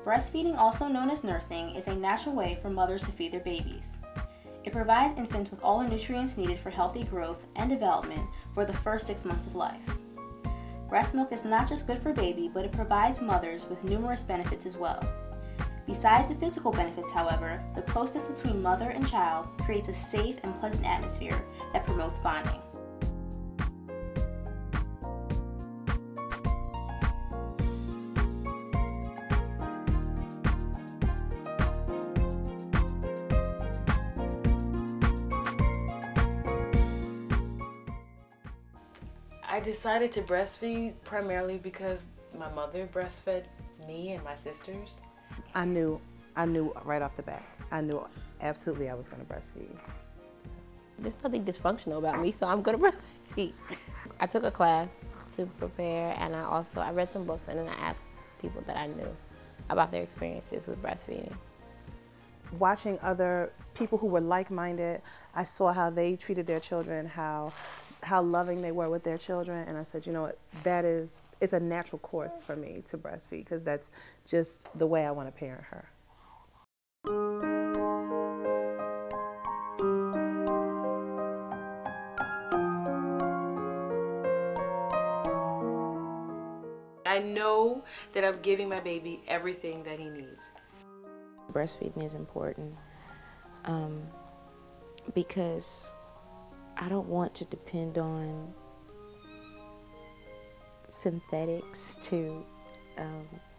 Breastfeeding, also known as nursing, is a natural way for mothers to feed their babies. It provides infants with all the nutrients needed for healthy growth and development for the first 6 months of life. Breast milk is not just good for baby, but it provides mothers with numerous benefits as well. Besides the physical benefits, however, the closeness between mother and child creates a safe and pleasant atmosphere that promotes bonding. I decided to breastfeed primarily because my mother breastfed me and my sisters. I knew right off the bat. I knew absolutely I was going to breastfeed. There's nothing dysfunctional about me, so I'm going to breastfeed. I took a class to prepare, and I read some books, and then I asked people that I knew about their experiences with breastfeeding. Watching other people who were like-minded, I saw how they treated their children, how loving they were with their children, and I said, you know what, it's a natural course for me to breastfeed because that's just the way I want to parent her. I know that I'm giving my baby everything that he needs. Breastfeeding is important because I don't want to depend on synthetics to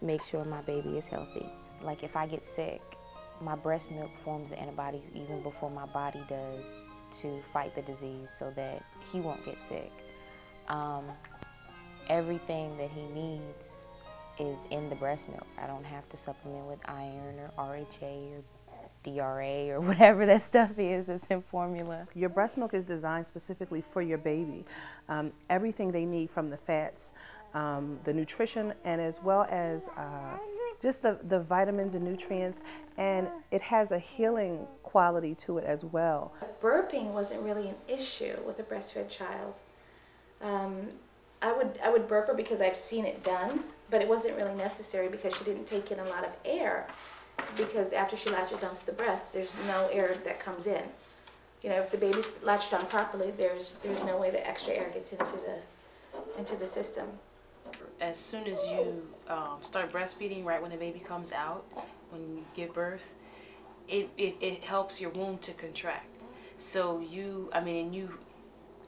make sure my baby is healthy. Like if I get sick, my breast milk forms the antibodies even before my body does to fight the disease so that he won't get sick. Everything that he needs is in the breast milk. I don't have to supplement with iron or RHA or DRA or whatever that stuff is that's in formula. Your breast milk is designed specifically for your baby. Everything they need from the fats, the nutrition, and as well as just the vitamins and nutrients, and it has a healing quality to it as well. Burping wasn't really an issue with a breastfed child. I would burp her because I've seen it done, but it wasn't really necessary because she didn't take in a lot of air. Because after she latches onto the breast, there's no air that comes in. You know, if the baby's latched on properly, there's no way that extra air gets into the system. As soon as you start breastfeeding, right when the baby comes out, when you give birth, it helps your womb to contract. So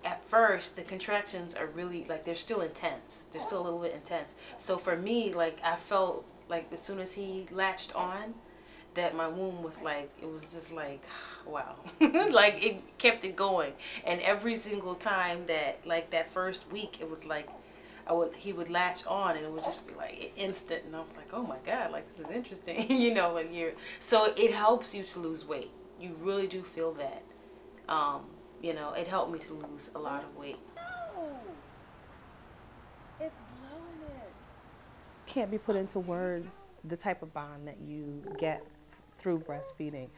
at first, the contractions are really, like, they're still intense. They're still a little bit intense. So for me, like, I felt like as soon as he latched on, that my womb was like, it was just like, wow. Like, it kept it going. And every single time that, like, that first week, it was like, he would latch on and it would just be like instant. And I was like, oh my God, like, this is interesting. You know, like so it helps you to lose weight. You really do feel that. You know, it helped me to lose a lot of weight. It's blowing it. Can't be put into words the type of bond that you get through breastfeeding.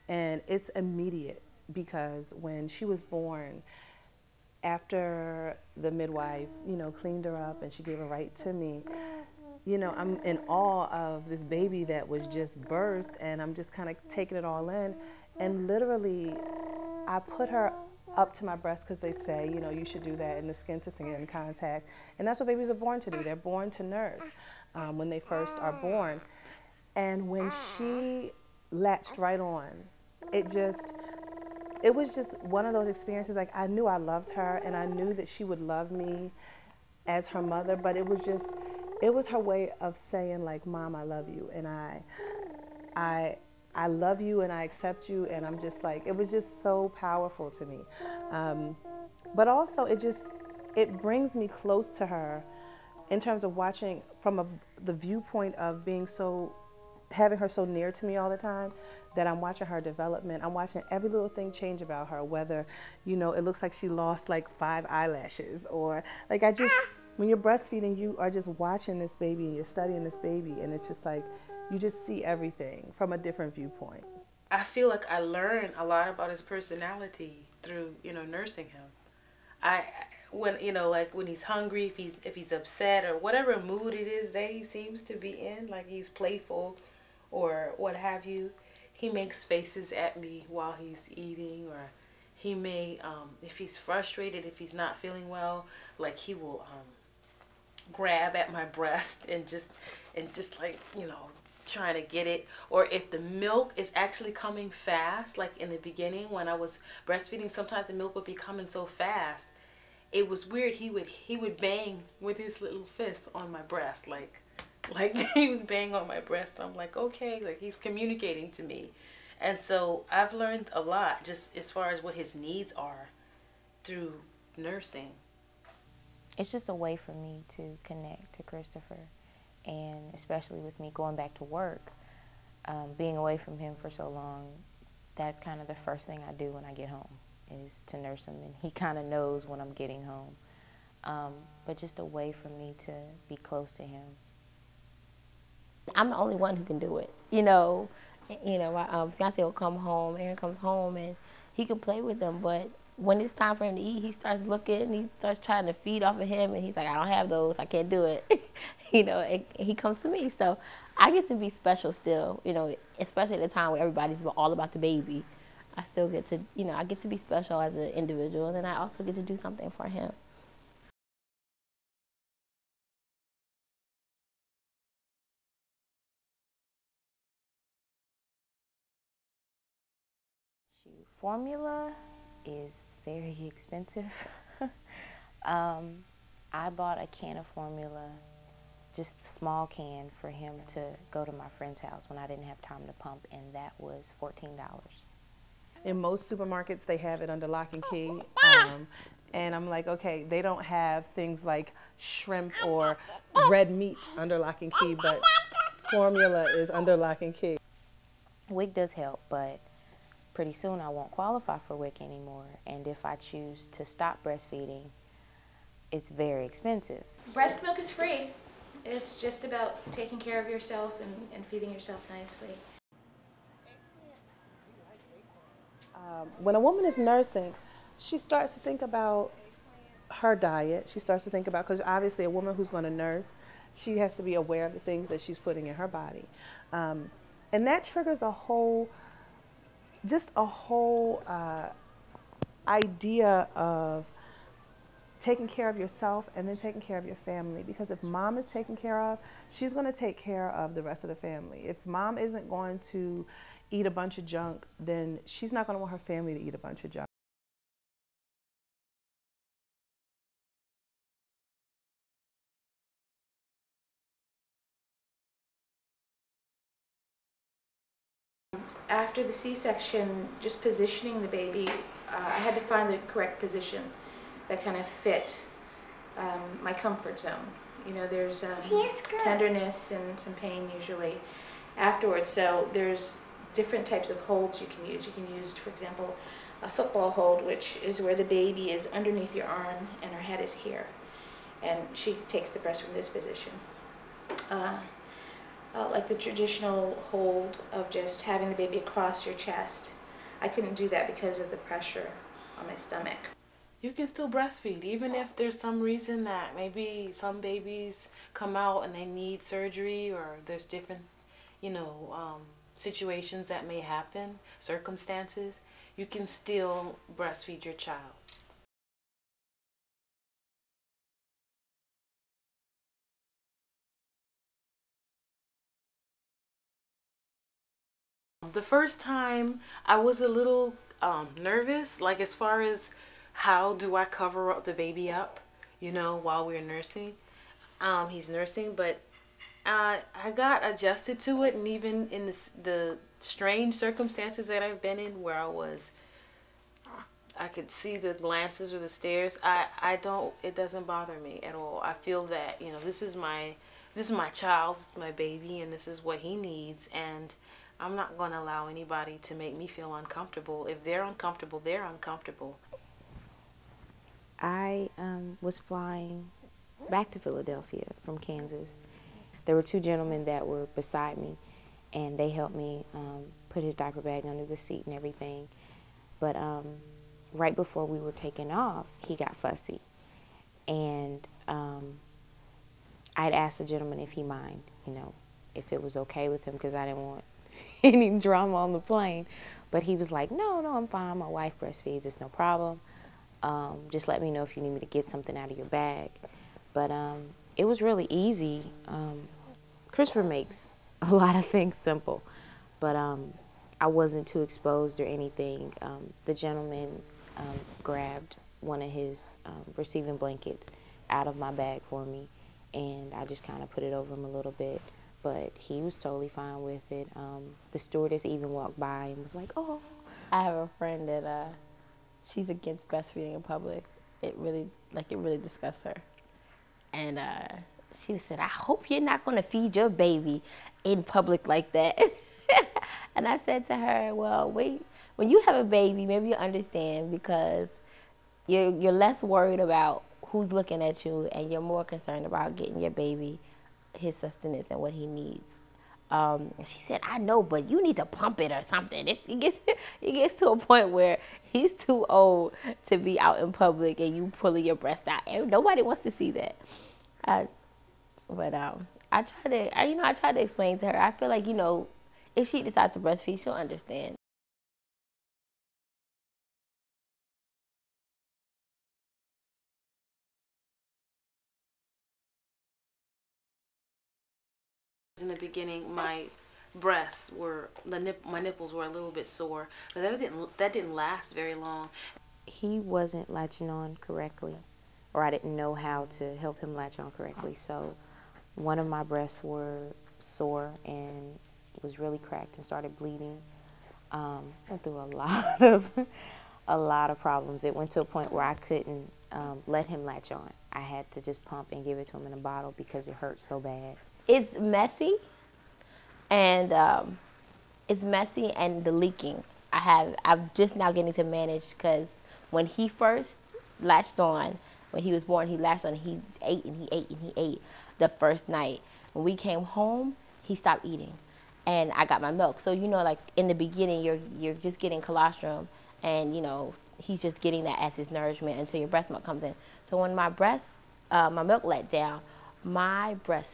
And it's immediate because when she was born, after the midwife, you know, cleaned her up and she gave her right to me, you know, I'm in awe of this baby that was just birthed, and I'm just kind of taking it all in. And literally, I put her up to my breast because they say, you know, you should do that in the skin-to-skin contact. And that's what babies are born to do. They're born to nurse when they first are born. And when she latched right on, it was just one of those experiences. Like, I knew I loved her and I knew that she would love me as her mother, but it was her way of saying, like, Mom, I love you, and I love you and I accept you, and I'm just like, it was just so powerful to me. But also it brings me close to her in terms of watching from the viewpoint of having her so near to me all the time, that I'm watching her development. I'm watching every little thing change about her, whether, you know, it looks like she lost like 5 eyelashes, or like when you're breastfeeding, you are just watching this baby and you're studying this baby, and it's just like, you just see everything from a different viewpoint. I feel like I learned a lot about his personality through, nursing him. When, like when he's hungry, if he's upset or whatever mood it is that he seems to be in, like he's playful or what have you, he makes faces at me while he's eating, or he may, if he's frustrated, if he's not feeling well, like he will grab at my breast and just like, trying to get it. Or if the milk is actually coming fast, like in the beginning when I was breastfeeding, sometimes the milk would be coming so fast. It was weird. He would bang with his little fists on my breast, like he would bang on my breast. I'm like, okay, like he's communicating to me. And so I've learned a lot just as far as what his needs are through nursing. It's just a way for me to connect to Christopher, and especially with me going back to work, being away from him for so long, that's kind of the first thing I do when I get home, is to nurse him, and he kind of knows when I'm getting home. But just a way for me to be close to him. I'm the only one who can do it. My fiance will come home, Aaron comes home, and he can play with them, but when it's time for him to eat, he starts looking, he starts trying to feed off of him, and he's like, I don't have those, I can't do it. And he comes to me. So I get to be special still, especially at the time where everybody's all about the baby. I still get to, I get to be special as an individual, and then I also get to do something for him. Formula is very expensive. I bought a can of formula, just a small can, for him to go to my friend's house when I didn't have time to pump, and that was $14. In most supermarkets, they have it under lock and key. And I'm like, okay, they don't have things like shrimp or red meat under lock and key, but formula is under lock and key. WIC does help, but pretty soon I won't qualify for WIC anymore. And if I choose to stop breastfeeding, it's very expensive. Breast milk is free. It's just about taking care of yourself and feeding yourself nicely. When a woman is nursing, she starts to think about her diet. She starts to think about, because obviously a woman who's going to nurse, she has to be aware of the things that she's putting in her body. And that triggers a whole idea of taking care of yourself and then taking care of your family. Because if mom is taken care of, she's going to take care of the rest of the family. If mom isn't going to eat a bunch of junk, then she's not going to want her family to eat a bunch of junk. After the C-section, just positioning the baby, I had to find the correct position that kind of fit my comfort zone. There's tenderness and some pain usually afterwards, so there's different types of holds you can use. You can use, for example, a football hold, which is where the baby is underneath your arm and her head is here, and she takes the breast from this position. Like the traditional hold of just having the baby across your chest. I couldn't do that because of the pressure on my stomach. You can still breastfeed, even if there's some reason that maybe some babies come out and they need surgery, or there's different, situations that may happen, circumstances. You can still breastfeed your child. The first time I was a little nervous, like as far as how do I cover up the baby up, while we're nursing. He's nursing, but I got adjusted to it, and even in the strange circumstances that I've been in where I could see the glances or the stares, it doesn't bother me at all. I feel that, this is my child, this is my baby, and this is what he needs, and I'm not going to allow anybody to make me feel uncomfortable. If they're uncomfortable, they're uncomfortable. I was flying back to Philadelphia from Kansas. There were two gentlemen that were beside me, and they helped me put his diaper bag under the seat and everything. But right before we were taking off, he got fussy. And I'd asked the gentleman if he mind, you know, if it was okay with him, because I didn't want any drama on the plane. But he was like, no, I'm fine. My wife breastfeeds. It's no problem. Just let me know if you need me to get something out of your bag. But it was really easy. Christopher makes a lot of things simple. But I wasn't too exposed or anything. The gentleman grabbed one of his receiving blankets out of my bag for me, and I just kind of put it over him a little bit. But he was totally fine with it. The stewardess even walked by and was like, oh. I have a friend that she's against breastfeeding in public. It really disgusts her. And she said, I hope you're not going to feed your baby in public like that. And I said to her, well, wait, when you have a baby, maybe you understand, because you're less worried about who's looking at you, and you're more concerned about getting your baby his sustenance and what he needs. And she said, I know, but you need to pump it or something. It gets to a point where he's too old to be out in public and you pulling your breast out. And nobody wants to see that. I tried to explain to her. I feel like, you know, if she decides to breastfeed, she'll understand. In the beginning, my nipples were a little bit sore, but that didn't last very long. He wasn't latching on correctly, or I didn't know how to help him latch on correctly. So one of my breasts were sore and it was really cracked and started bleeding. Went through a lot of problems. It went to a point where I couldn't let him latch on. I had to just pump and give it to him in a bottle because it hurt so bad. It's messy, and the leaking. I'm just now getting to manage, because when he first latched on, when he was born, he latched on. He ate and he ate and he ate. The first night when we came home, he stopped eating, and I got my milk. So you know, like in the beginning, you're just getting colostrum, and you know he's just getting that as his nourishment until your breast milk comes in. So when my milk let down, my breast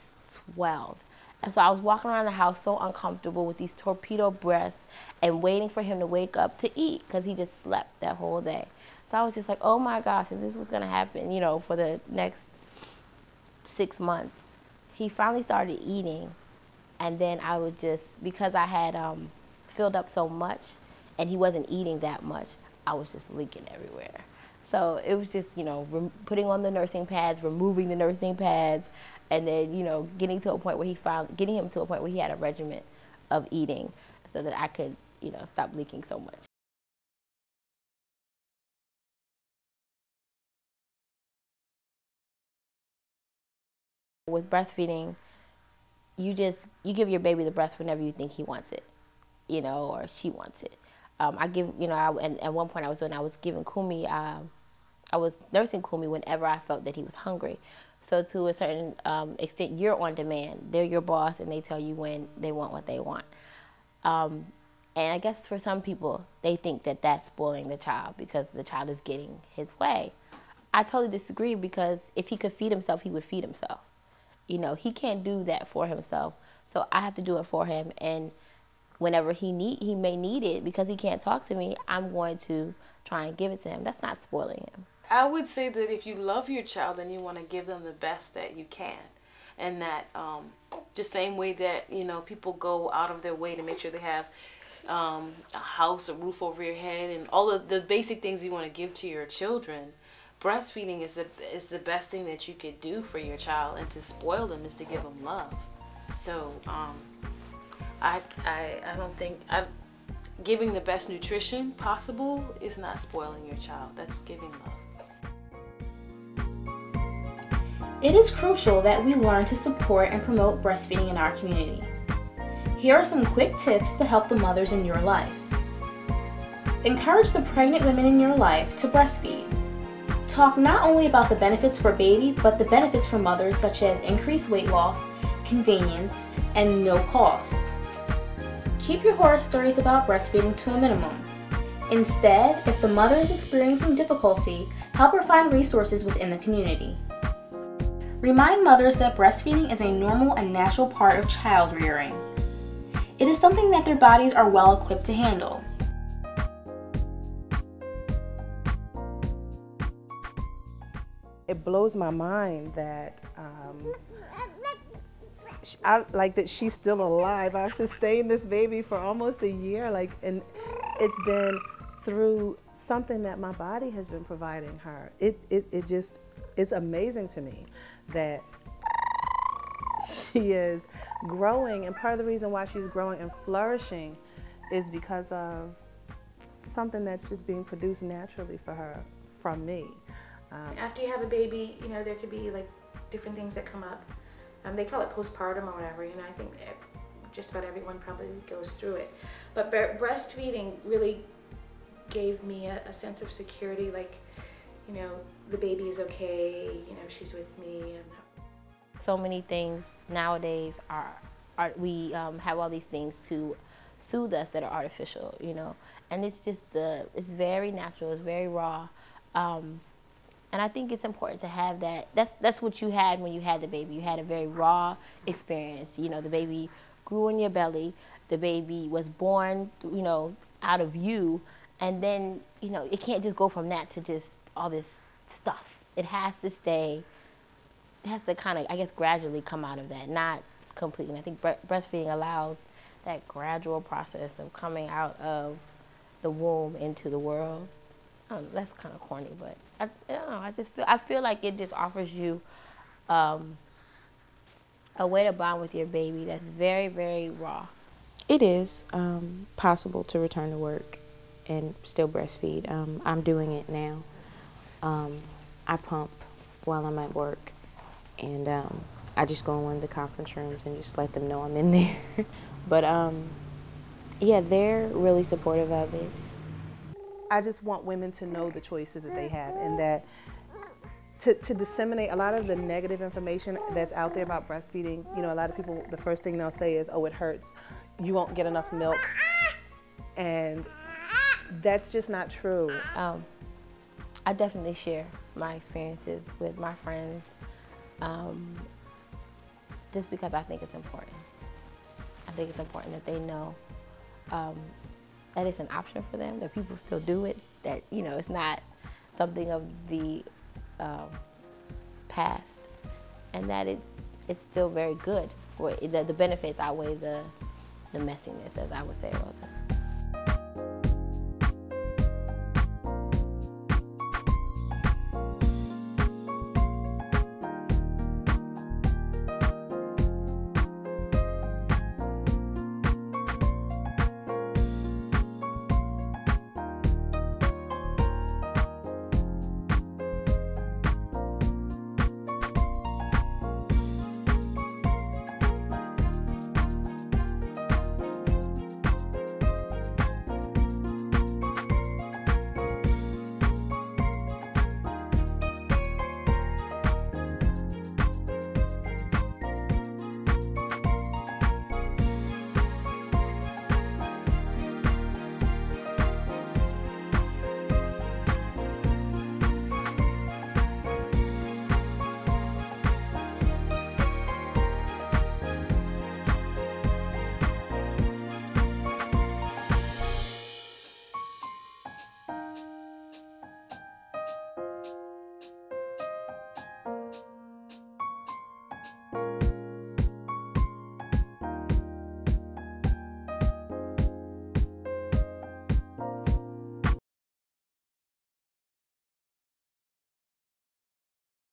swelled. And so I was walking around the house so uncomfortable with these torpedo breasts and waiting for him to wake up to eat, because he just slept that whole day. So I was just like, oh my gosh, is this what's going to happen, you know, for the next 6 months? He finally started eating, and then I would just, because I had filled up so much and he wasn't eating that much, I was just leaking everywhere. So it was just, you know, putting on the nursing pads, removing the nursing pads, and then, you know, getting him to a point where he had a regimen of eating, so that I could, you know, stop leaking so much. With breastfeeding, you give your baby the breast whenever you think he wants it, you know, or she wants it. And at one point I was giving Kumi, I was nursing Kumi whenever I felt that he was hungry. So to a certain extent, you're on demand. They're your boss, and they tell you when they want what they want. And I guess for some people, they think that that's spoiling the child because the child is getting his way. I totally disagree, because if he could feed himself, he would feed himself. You know, he can't do that for himself. So I have to do it for him. And whenever he may need it, because he can't talk to me, I'm going to try and give it to him. That's not spoiling him. I would say that if you love your child, then you want to give them the best that you can. And that the same way that, you know, people go out of their way to make sure they have a house, a roof over your head, and all of the basic things you want to give to your children, breastfeeding is the best thing that you could do for your child. And to spoil them is to give them love. So I don't think giving the best nutrition possible is not spoiling your child. That's giving love. It is crucial that we learn to support and promote breastfeeding in our community. Here are some quick tips to help the mothers in your life. Encourage the pregnant women in your life to breastfeed. Talk not only about the benefits for baby, but the benefits for mothers, such as increased weight loss, convenience, and no cost. Keep your horror stories about breastfeeding to a minimum. Instead, if the mother is experiencing difficulty, help her find resources within the community. Remind mothers that breastfeeding is a normal and natural part of child rearing. It is something that their bodies are well equipped to handle. It blows my mind that that she's still alive. I've sustained this baby for almost a year, and it's been through something that my body has been providing her. It's amazing to me that she is growing, and part of the reason why she's growing and flourishing is because of something that's just being produced naturally for her from me. After you have a baby, there could be different things that come up. They call it postpartum or whatever. I think just about everyone probably goes through it. But breastfeeding really gave me a sense of security, the baby is okay, she's with me. So many things nowadays we have all these things to soothe us that are artificial, and it's just it's very natural, it's very raw. And I think it's important to have that. That's what you had when you had the baby. You had a very raw experience. The baby grew in your belly. The baby was born, out of you. And then, it can't just go from that to just all this stuff. It has to stay, it has to kind of, I guess, gradually come out of that, not completely. And I think breastfeeding allows that gradual process of coming out of the womb into the world. That's kind of corny, but I don't know. I feel like it just offers you a way to bond with your baby that's very, very raw. It is possible to return to work and still breastfeed. I'm doing it now. I pump while I'm at work, and I just go in one of the conference rooms and just let them know I'm in there. But yeah, they're really supportive of it. I just want women to know the choices that they have, and that to disseminate a lot of the negative information that's out there about breastfeeding. A lot of people, the first thing they'll say is, oh, it hurts, you won't get enough milk, and that's just not true. I definitely share my experiences with my friends, just because I think it's important. I think it's important that they know that it's an option for them, that people still do it, that, it's not something of the past, and that it's still very good. The benefits outweigh the messiness, as I would say about that.